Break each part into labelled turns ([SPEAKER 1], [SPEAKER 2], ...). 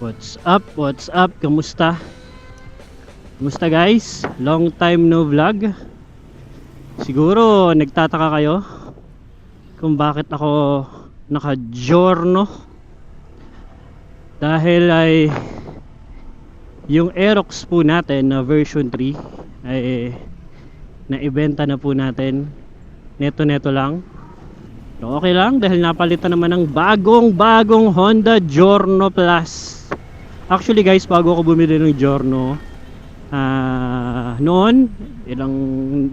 [SPEAKER 1] What's up? What's up? Kamusta? Kamusta guys? Long time no vlog. Siguro nagtataka kayo kung bakit ako naka-giorno. Dahil ay yung Aerox po natin na version 3 ay naibenta na po natin. Neto lang. So, okay lang dahil napalitan naman ng bagong Honda Giorno Plus. Actually guys, bago ako bumili ng Giorno noon, ilang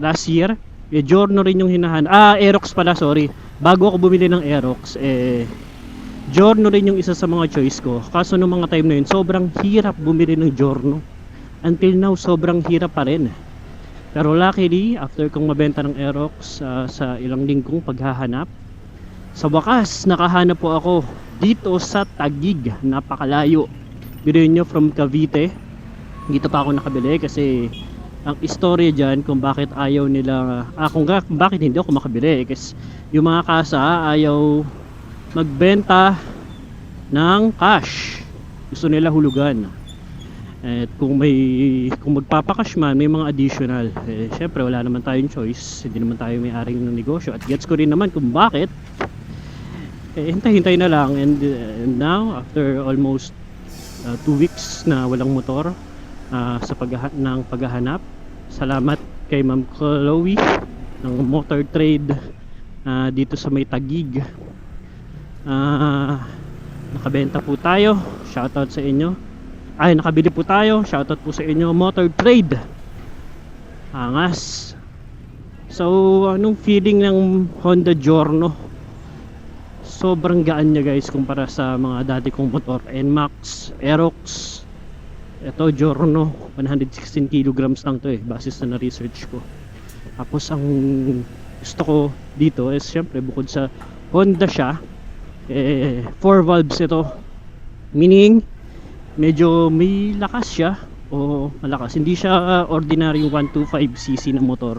[SPEAKER 1] last year, Giorno rin yung Aerox pala, sorry. Bago ako bumili ng Aerox, Giorno rin yung isa sa mga choice ko. Kaso nung mga time na yun, sobrang hirap bumili ng Giorno. Until now, sobrang hirap pa rin. Pero luckily, after kong mabenta ng Aerox sa ilang linggong paghahanap, sa wakas, nakahanap po ako dito sa Taguig. Napakalayo. Biruin nyo from Cavite. Dito pa ako nakabili kasi ang istorya dyan kung bakit ayaw nila, kung bakit hindi ako makabili. Kasi yung mga kasa ayaw magbenta ng cash. Gusto nila hulugan. At kung magpapakash man, may mga additional. Syempre wala naman tayong choice. Hindi naman tayo may-aring ng negosyo. At gets ko rin naman kung bakit. Hintay-hintay na lang. And now, after almost 2 weeks na walang motor sa paghahanap, salamat kay Ma'am Chloe ng Motor Trade dito sa may Taguig. Nakabenta po tayo. Shoutout sa inyo. Nakabili po tayo. Shoutout po sa inyo, Motor Trade. Angas. So, anong feeling ng Honda Giorno? Sobrang gaan niya guys kumpara sa mga dati kong motor. NMAX, Aerox. Ito Giorno, 116 kilograms lang to base sa na-research ko. Tapos ang gusto ko dito is syempre bukod sa Honda siya, 4 valves ito. Meaning medyo may lakas siya o malakas. Hindi siya ordinary 125cc na motor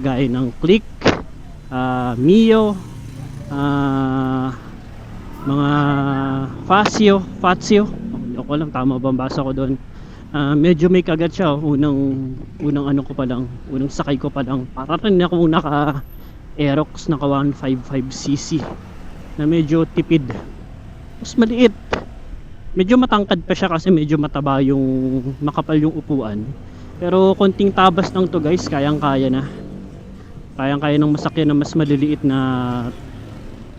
[SPEAKER 1] gaya ng Click, Mio, mga Fazio, ako lang tama ba ang basa ko doon. Medyo may kagat siya. Unang ano ko pa lang, unang sakay ko pa lang, parang ako naka Aerox naka 155cc na medyo tipid. Mas maliit. Medyo matangkad pa siya kasi medyo mataba yung makapal yung upuan. Pero konting tabas lang to guys, kayang-kaya na. Kayang-kaya ng masakyan na mas maliliit na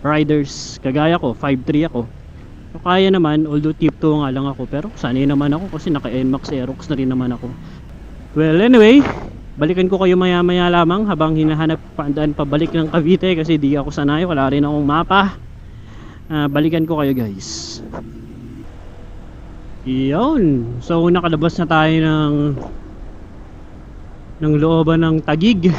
[SPEAKER 1] riders. Kagaya ko, 5'3 ako. So, kaya naman, although tip 2 nga lang ako. Pero sanay naman ako kasi naka NMAX Aerox na rin naman ako. Well anyway, balikan ko kayo maya maya lamang habang hinahanap paandaan pabalik ng Cavite kasi di ako sanay, wala rin akong mapa. Balikan ko kayo guys. Iyon. So nakalabas na tayo ng looban ng Taguig.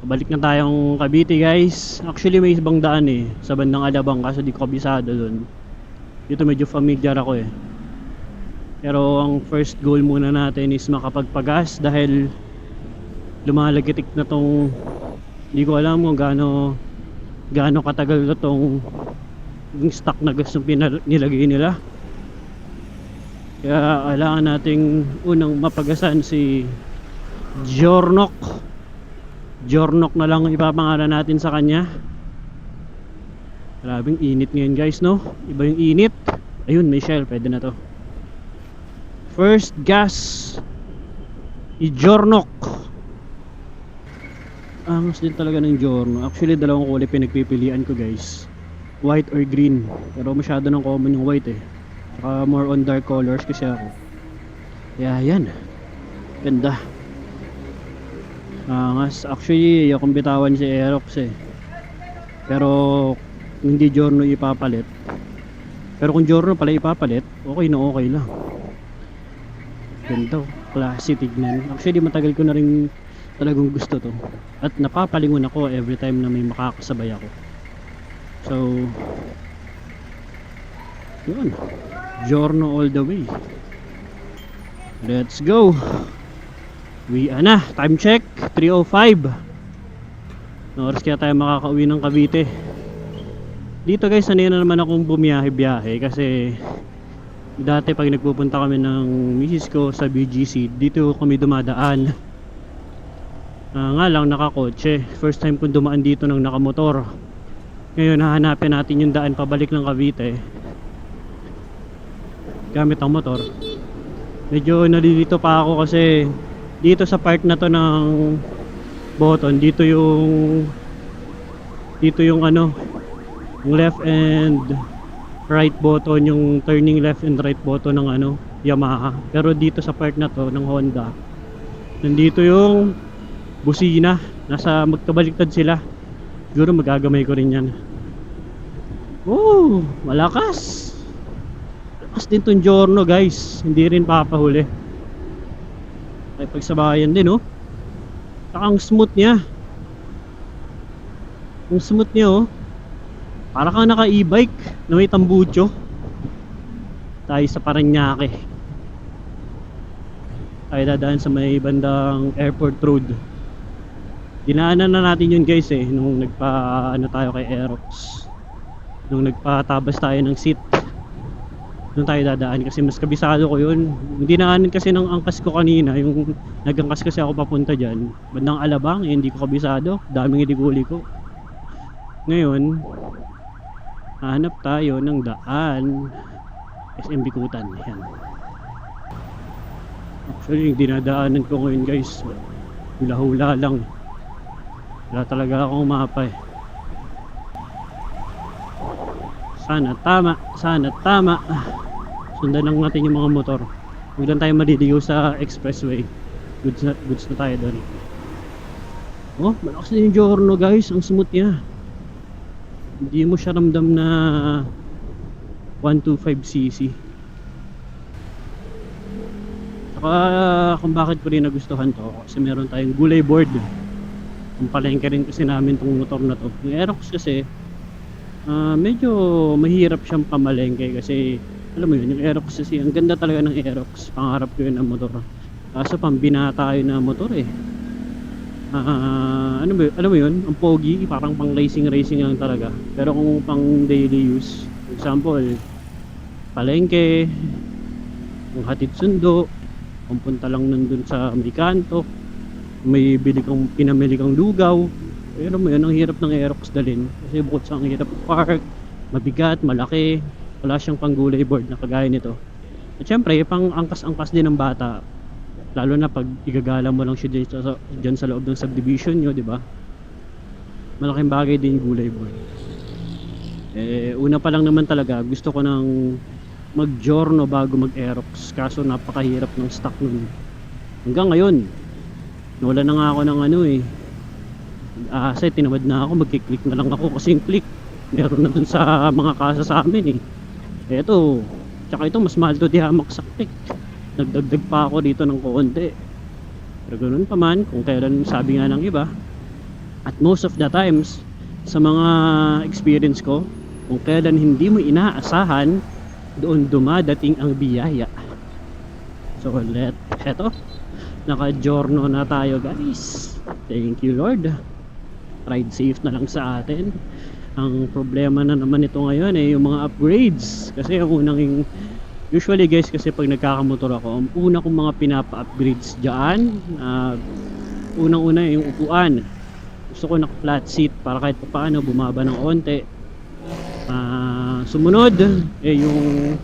[SPEAKER 1] Balik na tayong Cavite guys. Actually may ibang daan sa bandang Alabang kaso di ko kabisado doon. Dito medyo familiar ako Pero ang first goal muna natin is makapagpagas dahil lumalagitik na tong, hindi ko alam kung gaano katagal na tong yung stock na gas yung nilagay nila. Kaya kailangan nating unang mapagasan si Giorno na lang ipapangalan natin sa kanya. Grabing init ngayon guys no. Iba yung init. Ayun may shell, pwede na to. First gas Giorno. Angas din talaga ng Giorno. Actually dalawang kulay pinagpipilian ko guys, white or green. Pero masyado ng common yung white Saka more on dark colors kasi ako. Kaya yan, ganda. Actually akong bitawan si Aerox pero hindi Giorno ipapalit. Pero kung Giorno pala ipapalit, okay na okay lang. Ganda, classy tignan. Actually matagal ko na rin talagang gusto to at napapalingon ako every time na may makakasabay ako. So yun, Giorno all the way. Let's go. Uwian na, time check 3:05. Oras kaya tayo makakauwi ng Cavite. Dito guys, sanay na naman akong bumiyahe-biyahe kasi Dati pag nagpupunta kami ng misis ko sa BGC, dito kami dumadaan. Nga lang nakakotse. First time kong dumaan dito ng nakamotor. Ngayon hahanapin natin yung daan pabalik ng Cavite gamit ang motor. Medyo nalilito pa ako kasi dito sa part na to ng Boton, dito yung ano, yung left and right button, yung turning left and right button ng ano, Yamaha. Pero dito sa part na to ng Honda, nandito yung busina, nasa magkabaliktad sila. Siguro magagamay ko rin yan. Oh, malakas. Lakas din tong Giorno guys, hindi rin papahuli. Ay pagsabayan din oh. Ang smooth niya. Ang smooth niya oh. Para kang naka e-bike na may tambucho. Tayo sa Parañaque. Tayo dadaan sa may bandang airport road. Dinaanan na natin yun guys eh, nung ano tayo kay Aerox. Nung nagpatabas tayo ng seat, doon tayo dadaan kasi mas kabisado ko yun. Hindi dinaanan kasi ng angkas ko kanina, yung nagangkas kasi ako papunta dyan bandang Alabang, eh, hindi ko kabisado, daming idiguli ko. Ngayon hanap tayo ng daan SM Bikutan. Yan. Actually yung dinadaanan ko ngayon guys, hula-hula lang, wala talaga akong mapa eh. Sana tama, sana tama. Sundan lang natin yung mga motor. Huwag lang tayo maliligaw sa expressway. Goods na tayo doon. Oh, malakas na yung Giorno guys. Ang smooth niya. Hindi mo siya ramdam na 125cc. Saka kung bakit ko rin nagustuhan to, kasi meron tayong gulay board. Ang palengke rin kasi namin tong motor na to. Yung Aerox kasi medyo mahirap siyang pamalengke kasi alam mo yun, yung Aerox kasi ang ganda talaga ng Aerox, pangarap ko yun ng motor. Kaso pambinata yun na motor eh. Ano ba, alam mo yun, ang pogi, parang pang racing lang talaga. Pero kung pang daily use, for example palengke, yung hatid sundo, pumunta lang nandun sa may kanto, may pinamili kang lugaw. Pero mo yun, ang hirap ng Aerox dalhin kasi bukod sa ang hirap park, mabigat, malaki, wala siyang panggulay board na kagaya nito. At syempre pang angkas-angkas din ng bata, lalo na pag igagala mo lang siya dyan sa loob ng subdivision nyo, di ba? Malaking bagay din yung gulay board. Una pa lang naman talaga gusto ko ng mag Giorno bago mag Aerox, kaso napakahirap ng stock nun. Hanggang ngayon nawala na nga ako ng ano eh, kasi tinamad na ako, magkiklik na lang ako kasi yung click meron na dun sa mga kasa sa amin eh. Eto, tsaka ito mas mahal to di hamak sa click, nagdagdag pa ako dito ng konti. Pero ganun pa man, kung kailan, sabi nga ng iba, at most of the times sa mga experience ko, kung kailan hindi mo inaasahan, doon dumadating ang biyaya. So eto, naka Giorno na tayo guys. Thank you Lord. Ride safe na lang sa atin. Ang problema na naman ito ngayon eh yung mga upgrades. Kasi ang unang, usually guys, kasi pag nagkakamotor ako, ang una kong mga pinapa-upgrades dyan, unang-una yung upuan. Gusto ko naka flat seat para kahit paano bumaba ng onte. Sumunod yung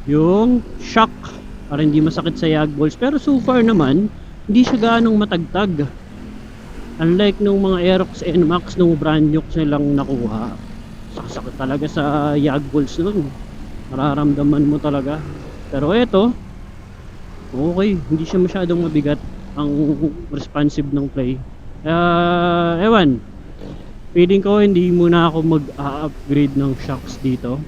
[SPEAKER 1] yung shock para hindi masakit sa yag balls. Pero so far naman hindi siya gaanong matagtag. Unlike nung mga Aerox NMAX nung brand new silang nakuha, sakit talaga sa yag balls nun, mararamdaman mo talaga. Pero eto okay, hindi siya masyadong mabigat, ang responsive ng play. Ewan, feeling ko hindi muna ako mag-upgrade ng shocks dito.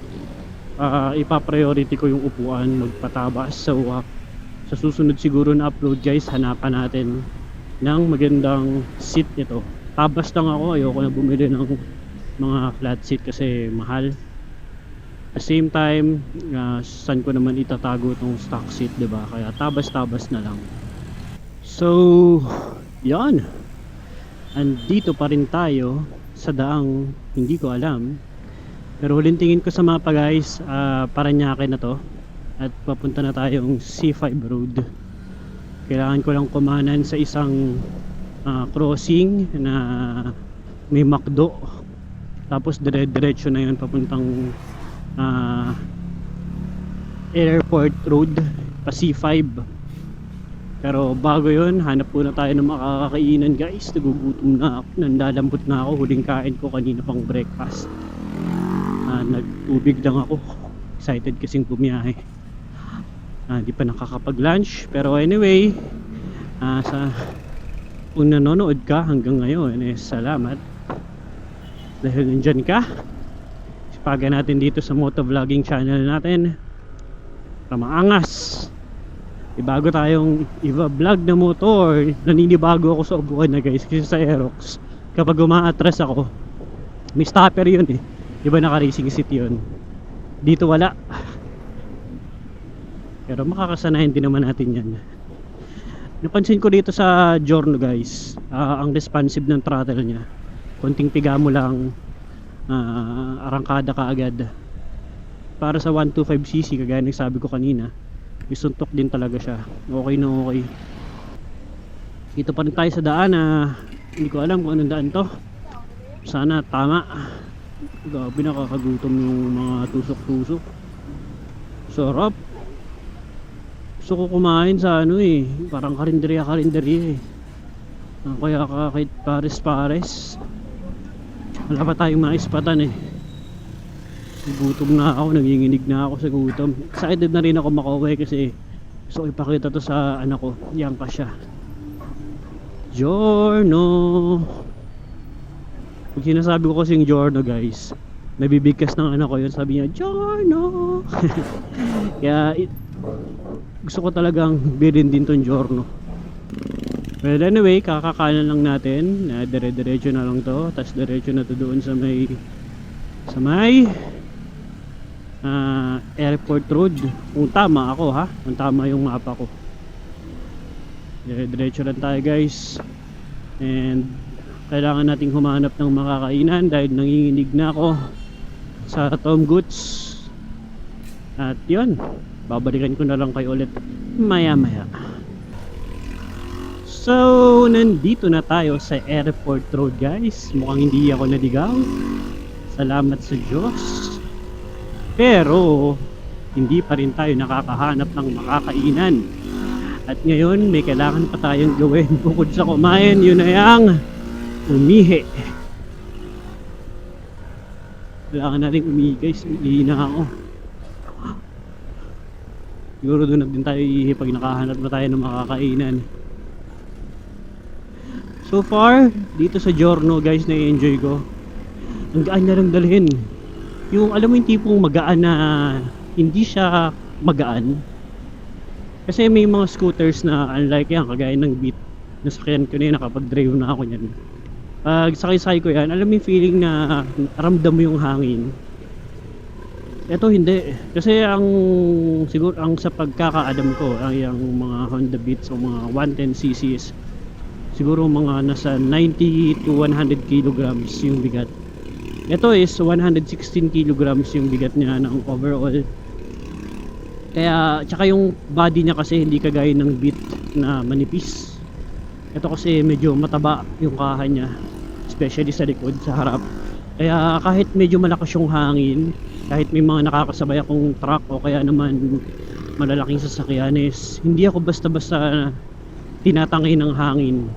[SPEAKER 1] Ipa-priority ko yung upuan, magpatabas. So sa susunod siguro na upload guys, hanapan natin ng magandang seat nito. Tabas lang ako, ayoko na bumili ng mga flat seat kasi mahal. At the same time, saan ko naman itatago itong stock seat, diba? Kaya tabas-tabas na lang. So yan, andito pa rin tayo sa daang hindi ko alam Pero huling tingin ko sa mapa guys, Parañaque na to. At papunta na tayong C5 road. Kailangan ko lang kumanan sa isang crossing na may McDo. Tapos diretso na yun papuntang airport road pa C5. Pero bago yun, hanap po na tayo ng makakainan guys. Nagugutom na ako, nandalambot na ako. Huling kain ko kanina pang breakfast. Nagtubig lang ako, excited kasing bumiyahe. Di pa nakakapag lunch. Pero anyway, kung nanonood ka hanggang ngayon, salamat dahil nandyan ka. Sipagan natin dito sa motovlogging channel natin para maangas. Bago tayong i-vlog na motor, naninibago ako sa upuan na guys. Kasi sa Aerox, kapag umaatras ako, may stopper yun eh. Diba naka-racing seat yun? Dito wala. Pero makakasanayan din naman natin yan. Napansin ko dito sa Giorno guys, ang responsive ng throttle nya. Konting piga mo lang, arangkada ka agad. Para sa 125cc, kagaya ng sabi ko kanina, isuntok din talaga siya. Okay na okay. Dito pa rin tayo sa daan na hindi ko alam kung anong daan to. Sana tama. Gabi, nakakagutom yung mga tusok-tusok. Sarap. Gusto ko kumain sa parang karinderya eh. Kaya kahit pares-pares. Wala pa tayong maispatan eh. Gutom na ako, nanginginig na ako sa gutom. Excited na rin ako makauwi kasi gusto ko ipakita to sa anak ko. Yan pa siya. Giorno. Pag sinasabi ko kasing Giorno guys, nabibigkas ng anak ko yun. Sabi niya, Giorno. Kaya gusto ko talagang bilhin din tong Giorno. Well anyway, kakakanan lang natin. Dire-diretso na lang to. Tapos diretso na to doon sa may airport road. Kung tama ako ha, kung tama yung mapa ko. Diretso lang tayo guys. And kailangan nating humanap ng makakainan dahil nanginginig na ako sa Tom Goods. At yun, babalikan ko na lang kayo ulit maya maya. So nandito na tayo sa airport road guys. Mukhang hindi ako naligaw, salamat sa Diyos. Pero hindi pa rin tayo nakakahanap ng makakainan. At ngayon may kailangan pa tayong gawin bukod sa kumain. Yun ay ang umihi. Kailangan na rin umihi guys. Umihi na ako. Siguro doon na din tayo ihi pag nakahanap na tayo ng makakainan. So far dito sa Giorno guys, na-enjoy ko. Ang gaan na lang dalhin. Yung alam mo yung tipong magaan na hindi siya magaan. Kasi may mga scooters na unlike yan, kagaya ng Beat. Nasakyan ko na yun, nakapag-drive na ako yan. Pag sakay-sakay ko yan, alam mo yung feeling na ramdam mo yung hangin. Ito hindi. Kasi siguro sa pagkakaadam ko, yung mga Honda Beats o mga 110cc's, siguro mga nasa 90 to 100 kilograms yung bigat. Ito is 116 kilograms yung bigat niya ng overall. Kaya tsaka yung body niya kasi hindi kagaya ng Beat na manipis. Ito kasi medyo mataba yung kaha niya, especially sa likod, sa harap. Kaya kahit medyo malakas yung hangin, kahit may mga nakakasabay akong truck o kaya naman malalaking sasakyanes, hindi ako basta-basta tinatangay ng hangin.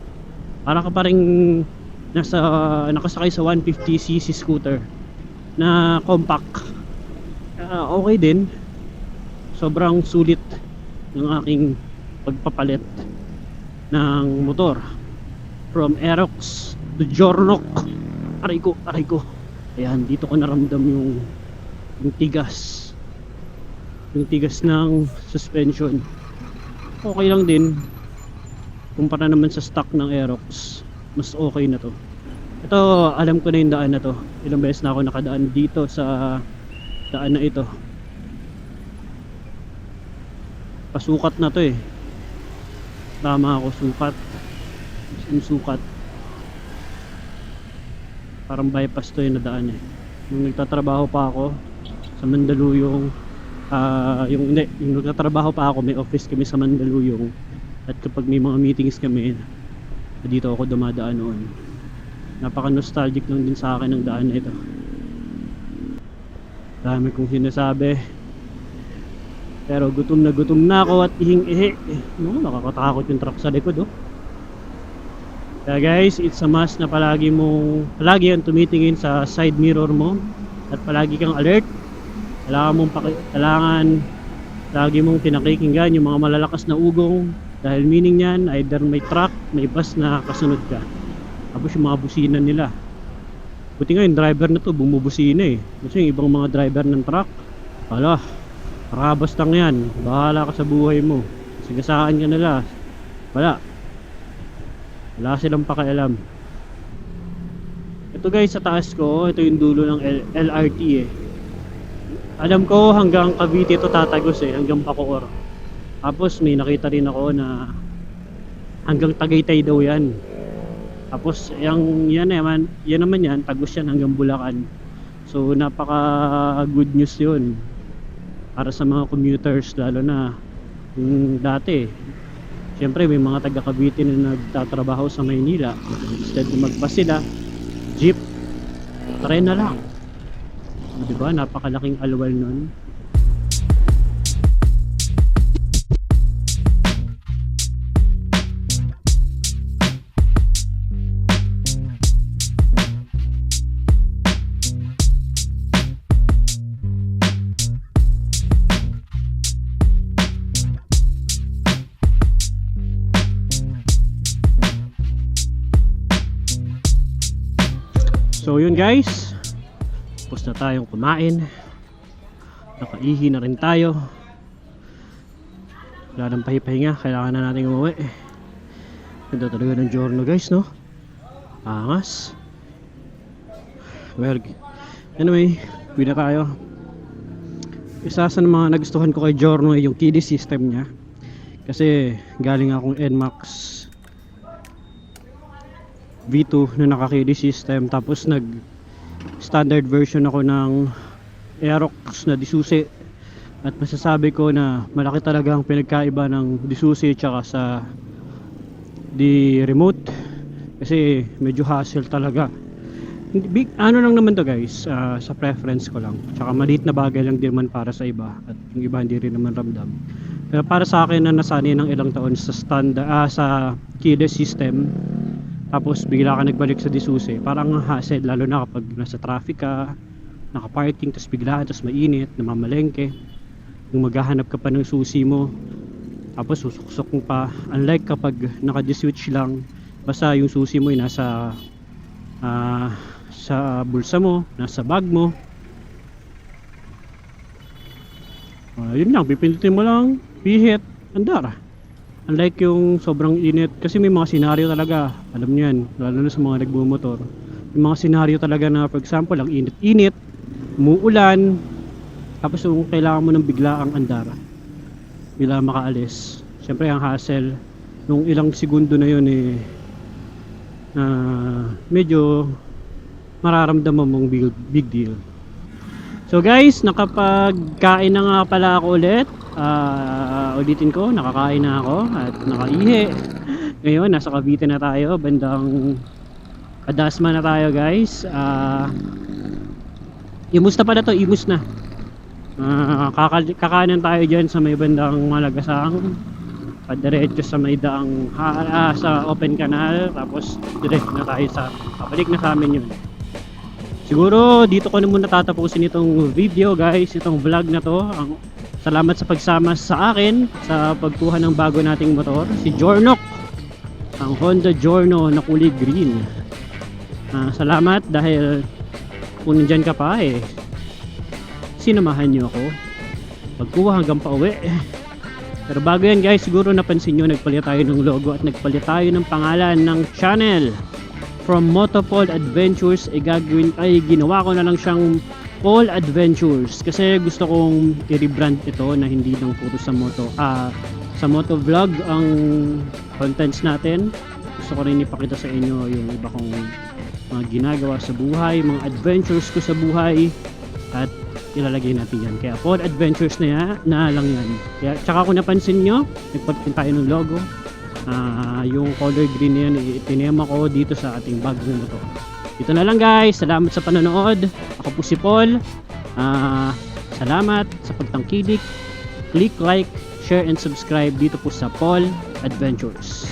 [SPEAKER 1] Para ka pa rin nakasakay sa 150cc scooter na compact. Okay din. Sobrang sulit ng aking pagpapalit ng motor from Aerox to Giorno. Aray ko. Ayan, dito ko naramdam yung tigas ng suspension. Okay lang din kumpara naman sa stock ng Aerox. Mas okay na to. Ito, alam ko na yung daan na to. Ilang beses na ako nakadaan dito sa daan na ito. Pasukat na to eh. Tama ako, sukat. Parang bypass to yung nadaan eh. Nung nagtatrabaho pa ako sa Mandaluyong, yung nagtatrabaho pa ako, may office kami sa Mandaluyong, at kapag may mga meetings kami, dito ako dumadaan noon. Napaka nostalgic lang din sa akin ng daan na ito. Dami kong sinasabi, pero gutom na ako at ihing-ihi. No, nakakatakot yung truck sa likod, oh. Kaya guys, it's a must na palagi ang tumitingin sa side mirror mo at palagi kang alert. Kailangan lagi mong pinakikinggan yung mga malalakas na ugong, dahil meaning niyan either may truck, may bus na kasunod ka. Tapos yung mga busina nila, buti nga yung driver na to bumubusina eh. Kasi yung ibang mga driver ng truck, ala, karabas lang yan, bahala ka sa buhay mo, sigasaan ka nila. Wala silang pakialam. Ito guys, sa taas ko, ito yung dulo ng LRT eh. Alam ko hanggang Cavite ito tatagos eh, hanggang Bacoor. Tapos may nakita rin ako na hanggang Tagaytay daw yan. Tapos yan naman yan, tagos yan hanggang Bulacan. So napaka good news yun para sa mga commuters, lalo na yung dati. Siyempre may mga taga Cavite na nagtatrabaho sa Maynila, instead na magbus sila, jeep, tren na lang. Diba? Napakalaking alwal nun. So yun guys, tapos na tayong kumain, nakaihi na rin tayo, wala nang pahipahinga, kailangan na natin umuwi. Ganda talaga ng giorno guys, no? Angas. Well, anyway, uwi na tayo. Isa sa mga nagustuhan ko kay giorno ay yung KD system niya, kasi galing akong NMAX V2 na naka-KD system, tapos nag standard version ako ng Aerox na Disusi, at masasabi ko na malaki talaga ang pinagkaiba ng Disusi tsaka sa di remote, kasi medyo hassle talaga. Ano lang naman to guys, sa preference ko lang, tsaka maliit na bagay lang din man para sa iba, at yung iba hindi rin naman ramdam. Pero para sa akin na nasanay ng ilang taon sa sa KD system, tapos bigla ka nagbalik sa Disusi, parang hassle, lalo na kapag nasa traffic ka, naka-parking, tapos biglaan, tapos mainit, namamalengke, yung maghahanap ka pa ng susi mo, tapos susuksok mo pa. Unlike kapag naka-switch lang, basta yung susi mo ay nasa sa bulsa mo, nasa bag mo. Yun lang, pipindutin mo lang, pihit, andar. Unlike yung sobrang init, kasi may mga senaryo talaga, alam niyo yan, lalo na sa mga nagbumotor, yung mga senaryo talaga na, for example, ang init-init, umuulan, tapos yung kailangan mo ng biglaang andar, bila makaalis. Siyempre ang hassle, nung ilang segundo na yun eh, medyo mararamdaman mong big deal. So guys, nakapagkain na nga pala ako ulit. Ulitin ko, nakakain na ako at nakaihi. Ngayon nasa Cavite na tayo, bandang Adasma na tayo guys. Imus na pala to, imus na. Kakanan tayo dyan sa may bandang Malagasang, padiretso sa may daang sa open canal, tapos direct na tayo sa pabalik na sa amin yun. Siguro dito ko na muna tatapusin itong video guys, itong vlog na to. Salamat sa pagsama sa akin sa pagkuha ng bago nating motor, si Jornok, ang Honda Giorno na kulay green. Salamat dahil kung nandyan ka pa eh, sinamahan nyo ako pagkuha hanggang pauwi. Pero bago yan guys, siguro napansin nyo, nagpalit tayo ng logo at nagpalit tayo ng pangalan ng channel. From Motopol Adventures ay ginawa ko na lang siyang Pol Adventures, kasi gusto kong i-rebrand ito na hindi lang puro sa moto vlog ang contents natin. Gusto ko rin ipakita sa inyo yung iba kong mga ginagawa sa buhay, mga adventures ko sa buhay, at ilalagay natin yan. Kaya Paul Adventures na lang yan. Kaya tsaka kung napansin nyo, nagpatin tayo ng logo. Yung color green na yan, itinema ko dito sa ating bag na to. Ito na lang guys, salamat sa panonood. Ako po si Paul. Salamat sa pagtangkilik. Click like, share and subscribe dito po sa Paul Adventures.